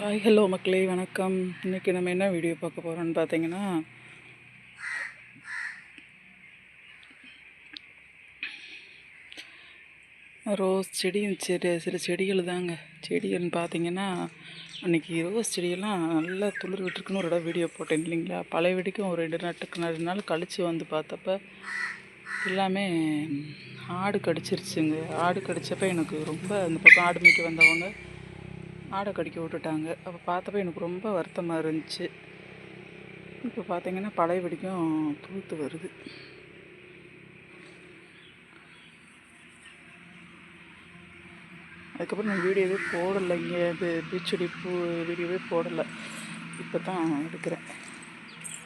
Hi hello மக்களே வணக்கம். இன்றைக்கி நம்ம என்ன வீடியோ பார்க்க போகிறோன்னு பார்த்தீங்கன்னா, ரோஸ் செடியும் சில செடிகள் தாங்க. செடிகள்னு பார்த்தீங்கன்னா, அன்றைக்கி ரோஸ் செடியெல்லாம் நல்லா துளிர் விட்டுருக்குன்னு ஒரு இடம் வீடியோ போட்டேன் இல்லைங்களா. பழைய வீடிக்கும் ஒரு 2 நாள் கழித்து வந்து பார்த்தப்ப எல்லாமே ஆடு கடிச்சிருச்சுங்க. ஆடு கடித்தப்ப எனக்கு ரொம்ப அந்த பக்கம் ஆடு மேய்க்க வந்தவங்க ஆடை கடிக்க விட்டுட்டாங்க. அப்போ பார்த்தப்ப எனக்கு ரொம்ப வருத்தமாக இருந்துச்சு. இப்போ பார்த்தீங்கன்னா பழைய வெடிக்கும் பூத்து வருது. அதுக்கப்புறம் நான் வீடியோவே போடலைங்க. இது பீச்செடி பூ வீடியோவே போடலை. இப்போ தான் எடுக்கிறேன்.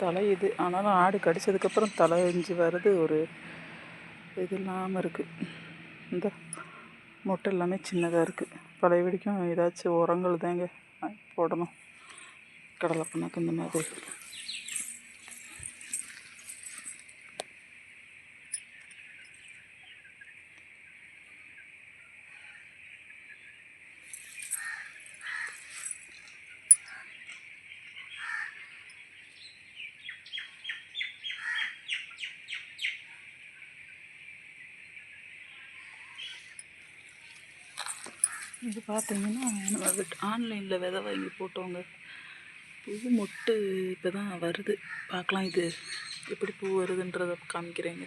தலை இது ஆனாலும் ஆடு கடித்ததுக்கப்புறம் தலை எஞ்சி வர்றது ஒரு இது இல்லாமல் இருக்குது. இந்த மொட்டை எல்லாமே சின்னதாக இருக்குது. பழைய வெடிக்கும் ஏதாச்சும் உரங்கள் தாங்க போடணும். கடலை புண்ணாக்கு இந்த மாதிரி. இது பார்த்தீங்கன்னா நம்ம ஆன்லைனில் விதை வாங்கி போட்டோங்க. பூ மொட்டு இப்போ தான் வருது. பார்க்கலாம் இது எப்படி பூ வருதுன்றதை காமிக்கிறேங்க.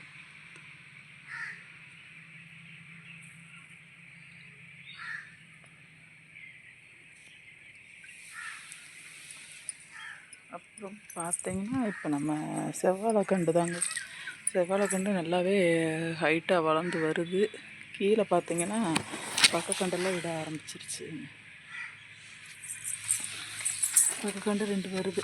அப்புறம் பார்த்தீங்கன்னா இப்போ நம்ம செவ்வாழைக்கண்டு தாங்க. செவ்வாழைக்கண்டு நல்லாவே ஹைட்டாக வளர்ந்து வருது. கீழே பார்த்தீங்கன்னா பக்கக்கண்டெல்லாம் விட ஆரம்பிச்சிருச்சு. பக்கக்கண்டு 2 வருது.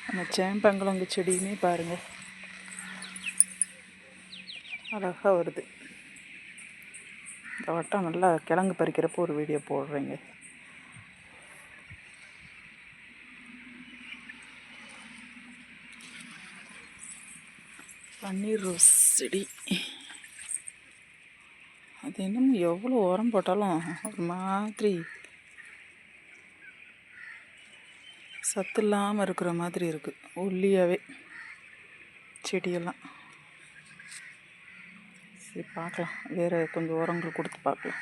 நம்ம சேம்பங்கிழங்கு செடியுமே பாருங்கள் அழகாக வருது. இந்த வட்டம் நல்லா கிழங்கு பறிக்கிறப்போ ஒரு வீடியோ போடுறேங்க. பன்னீர் ரோஸ் செடி அது என்னமோ எவ்வளோ உரம் போட்டாலும் ஒரு மாதிரி சத்து இல்லாமல் இருக்கிற மாதிரி இருக்குது. ஒல்லியாகவே செடியெல்லாம். சரி பார்க்கலாம், வேறு கொஞ்சம் உரங்கள் கொடுத்து பார்க்கலாம்.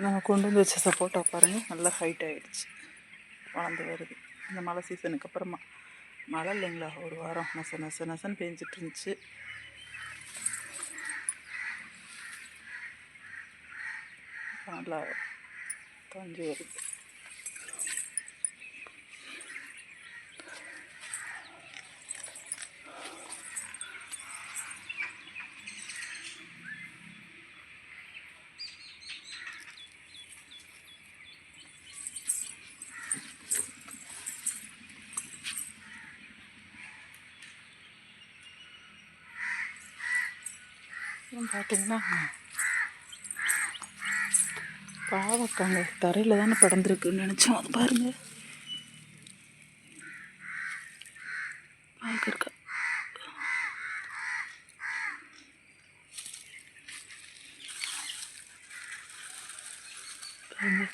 நம்ம கொண்டு வந்து வச்ச சப்போட்டா பாருங்கள் நல்லா ஹைட் ஆகிடுச்சு, வளர்ந்து வருது. இந்த மழை சீசனுக்கு அப்புறமா மழை இல்லைங்களா, ஒரு வாரம் நசன்னு பெஞ்சிட்டு இருந்துச்சு. நல்லா காஞ்சி வருது. பார்த்தீங்கன்னா பாவக்காங்க தரையில் தானே படர்ந்துருக்குன்னு நினச்சோம். அது பாருங்கள் பார்க்கறக்கா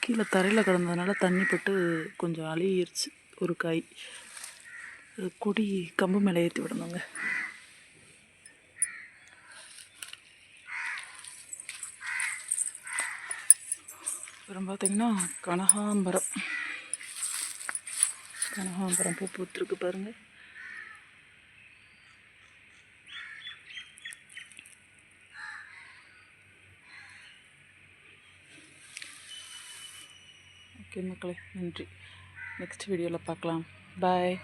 கீழே தரையில் கிடந்ததுனால தண்ணி பட்டு கொஞ்சம் அழுகிருச்சு. ஒரு காய் கொடி கம்பு மேலே ஏற்றி விடணுங்க. அப்புறம் பார்த்திங்கன்னா கனகாம்பரம் பூ பூத்துருக்கு பாருங்கள். ஓகே மக்களே, நன்றி. நெக்ஸ்ட் வீடியோவில் பார்க்கலாம். பாய்.